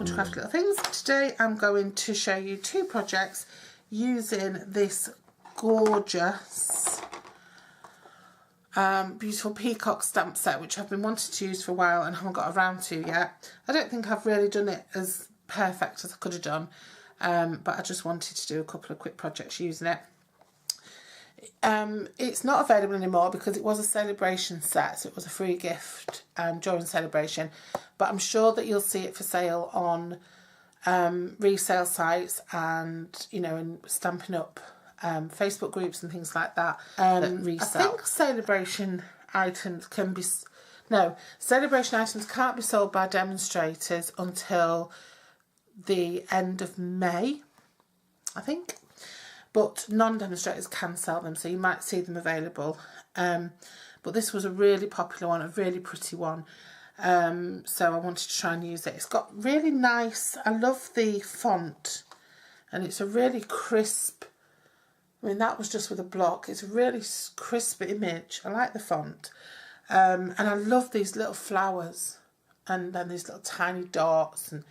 to Crafty Little Things. Today I'm going to show you two projects using this gorgeous beautiful peacock stamp set, which I've been wanting to use for a while and haven't got around to yet. I don't think I've really done it as perfect as I could have done, but I just wanted to do a couple of quick projects using it. It's not available anymore because it was a celebration set, so it was a free gift during celebration, but I'm sure that you'll see it for sale on resale sites and, you know, in Stampin Up Facebook groups and things like that that resell. I think celebration items can be, no, celebration items can't be sold by demonstrators until the end of May, I think. But non-demonstrators can sell them, so you might see them available. But this was a really popular one, a really pretty one. So I wanted to try and use it. It's got really nice, I love the font. And it's a really crisp, I mean that was just with a block. It's a really crisp image. I like the font. And I love these little flowers. And then these little tiny dots and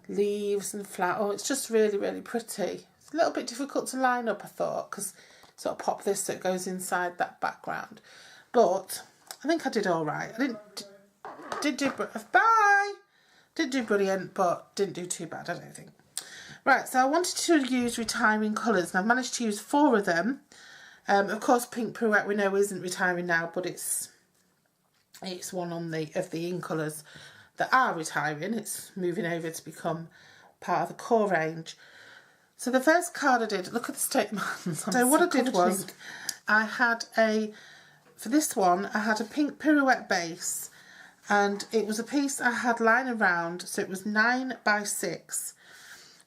leaves and flowers. Oh, it's just really, really pretty. A little bit difficult to line up, I thought, because sort of pop this so it goes inside that background. But I think I did all right. I didn't do brilliant, but didn't do too bad, I don't think. Right, so I wanted to use retiring colours, and I've managed to use 4 of them. Of course, Pink Pirouette we know isn't retiring now, but it's one of the in colours that are retiring. It's moving over to become part of the core range. So the first card I did, look at the state of my hands. So what I did was, for this one, I had a Pink Pirouette base, and it was a piece I had lying around, so it was 9 by 6.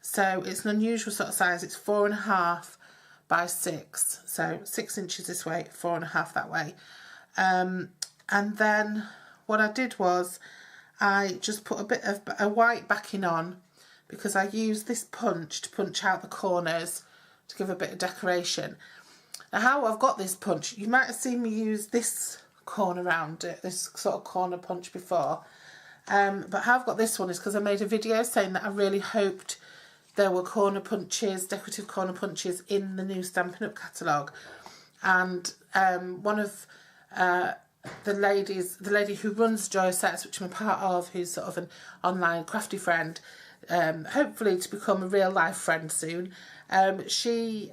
So it's an unusual sort of size, it's 4.5 by 6. So 6 inches this way, 4.5 that way. And then what I did was, I just put a bit of a white backing on, because I used this punch to punch out the corners to give a bit of decoration. Now how I've got this punch, you might have seen me use this corner around it, this sort of corner punch before. But how I've got this one is because I made a video saying that I really hoped there were corner punches, decorative corner punches in the new Stampin' Up catalogue. And one of the lady who runs Joy Sets, which I'm a part of, who's sort of an online crafty friend, hopefully to become a real life friend soon, she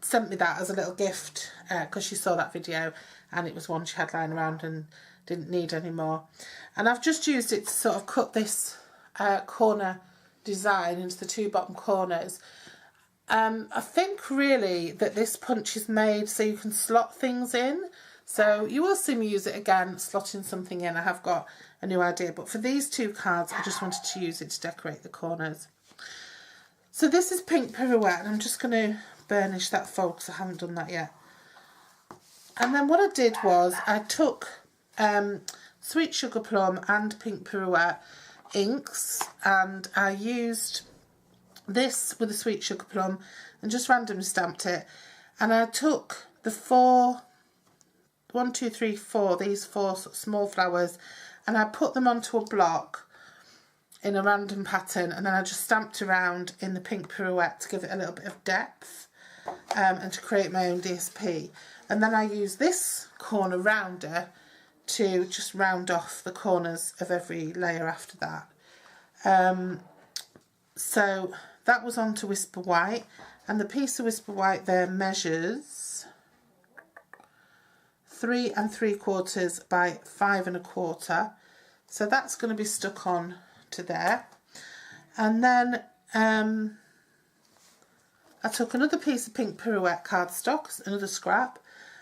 sent me that as a little gift because she saw that video and it was one she had lying around and didn't need anymore. And I've just used it to sort of cut this corner design into the 2 bottom corners. I think really that this punch is made so you can slot things in. So you will see me use it again, slotting something in. I have got a new idea, but for these 2 cards I just wanted to use it to decorate the corners. So this is Pink Pirouette, and I'm just going to burnish that fold because I haven't done that yet. And then what I did was I took Sweet Sugar Plum and Pink Pirouette inks, and I used this with the Sweet Sugar Plum and just randomly stamped it. And I took the 4, 1, 2, 3, 4, these 4 small flowers, and I put them onto a block in a random pattern, and then I just stamped around in the Pink Pirouette to give it a little bit of depth and to create my own DSP. And then I used this corner rounder to just round off the corners of every layer after that. So that was onto Whisper White, and the piece of Whisper White there measures 3 3/4 by 5 1/4. So that's going to be stuck on to there. And then I took another piece of Pink Pirouette cardstock, another scrap,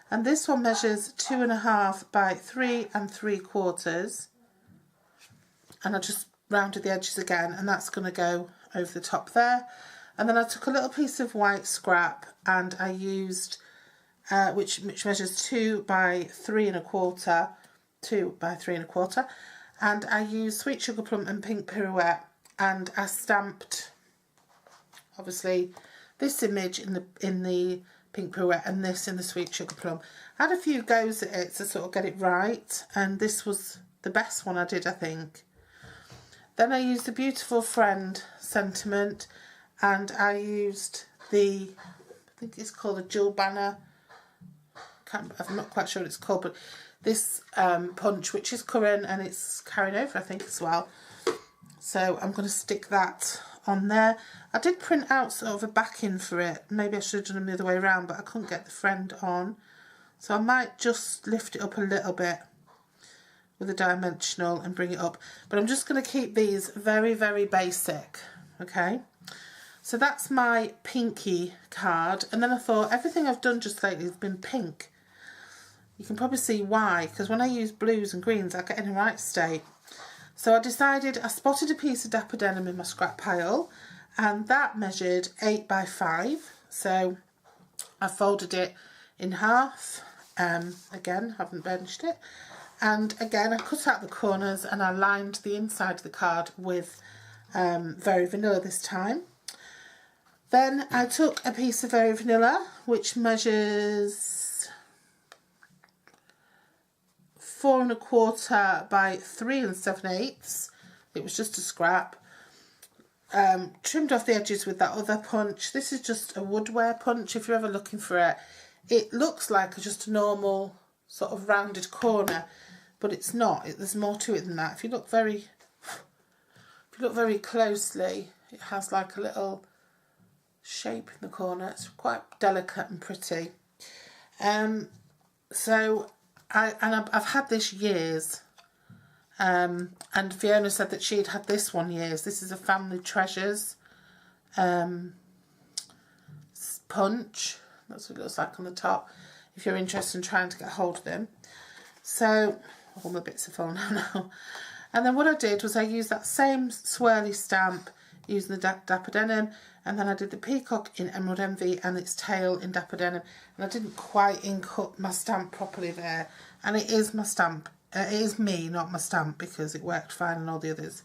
and this one measures 2.5 by 3 3/4. And I just rounded the edges again, and that's going to go over the top there. And then I took a little piece of white scrap, and I used which measures 2 by 3 1/4, 2 by 3 1/4, and I used Sweet Sugar Plum and Pink Pirouette, and I stamped obviously this image in the Pink Pirouette and this in the Sweet Sugar Plum. I had a few goes at it to sort of get it right, and this was the best one I did, I think. Then I used the Beautiful Friend sentiment, and I used the, I think it's called a Jewel Banner. I'm not quite sure what it's called, but this punch, which is current and it's carrying over, I think, as well. So I'm going to stick that on there. I did print out sort of a backing for it. Maybe I should have done them the other way around, but I couldn't get the friend on. So I might just lift it up a little bit with a dimensional and bring it up. But I'm just going to keep these very, very basic, okay? So that's my pinky card. And then I thought everything I've done just lately has been pink. You can probably see why, because when I use blues and greens, I get in a right state. So I decided, I spotted a piece of dapper denim in my scrap pile, and that measured 8 by 5. So I folded it in half. Again, haven't burnished it. And again, I cut out the corners and I lined the inside of the card with Very Vanilla this time. Then I took a piece of Very Vanilla, which measures 4 1/4 by 3 7/8. It was just a scrap. Trimmed off the edges with that other punch. This is just a woodware punch if you're ever looking for it. It looks like just a normal sort of rounded corner, but it's not. There's more to it than that. If you look very closely, it has like a little shape in the corner. It's quite delicate and pretty. So I've had this years, and Fiona said that she'd had this one years. This is a Family Treasures punch. That's what it looks like on the top, if you're interested in trying to get hold of them. So all the bits are falling out now. And then what I did was I used that same swirly stamp using the dapper denim, and then I did the peacock in Emerald Envy and its tail in dapper denim, and I didn't quite ink up my stamp properly there, and it is my stamp. It is me, not my stamp, because it worked fine on all the others.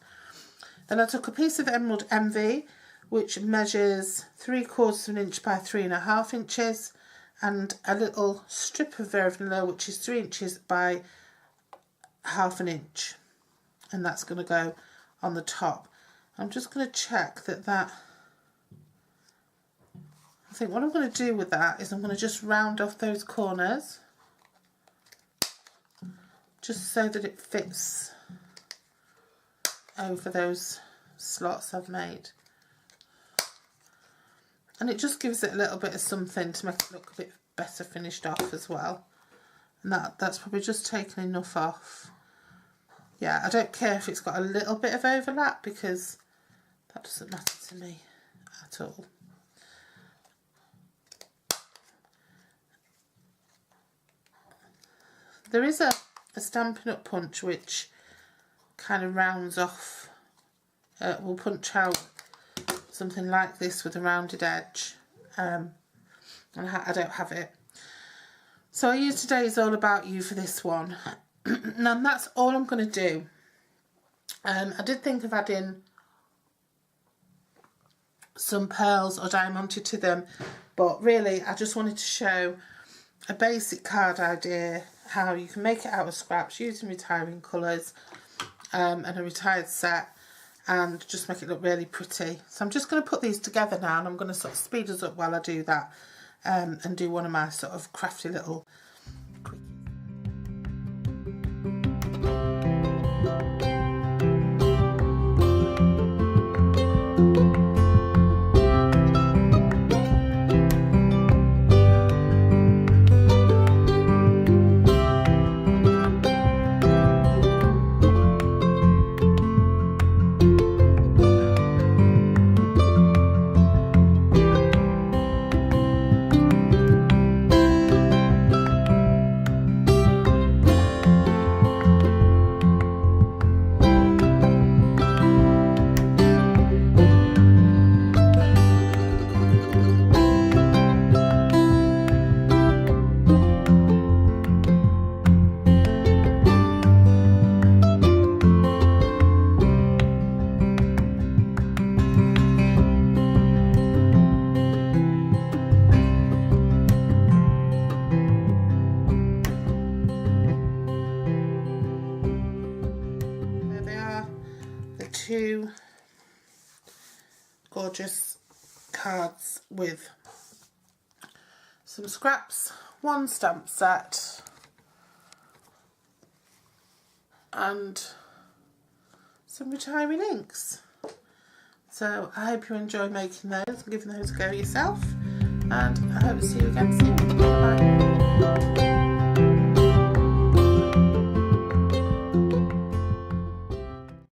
Then I took a piece of Emerald Envy, which measures 3/4 inch by 3.5 inches, and a little strip of Very Vanilla, which is 3 inches by 1/2 inch, and that's going to go on the top. I'm just going to check that I think what I'm going to do with that is I'm going to just round off those corners, just so that it fits over those slots I've made. And it just gives it a little bit of something to make it look a bit better finished off as well. And that's probably just taken enough off. Yeah, I don't care if it's got a little bit of overlap, because that doesn't matter to me at all. There is a Stampin' Up punch which kind of rounds off, will punch out something like this with a rounded edge, and I don't have it. So I used Today's All About You for this one. Now that's all I'm going to do. I did think of adding some pearls or diamanted to them, but really I just wanted to show a basic card idea, how you can make it out of scraps using retiring colours and a retired set, and just make it look really pretty. So I'm just going to put these together now, and I'm going to sort of speed us up while I do that, and do one of my sort of crafty little quickies. 2 gorgeous cards with some scraps, 1 stamp set, and some retiring inks. So I hope you enjoy making those and giving those a go yourself, and I hope to see you again soon. Bye.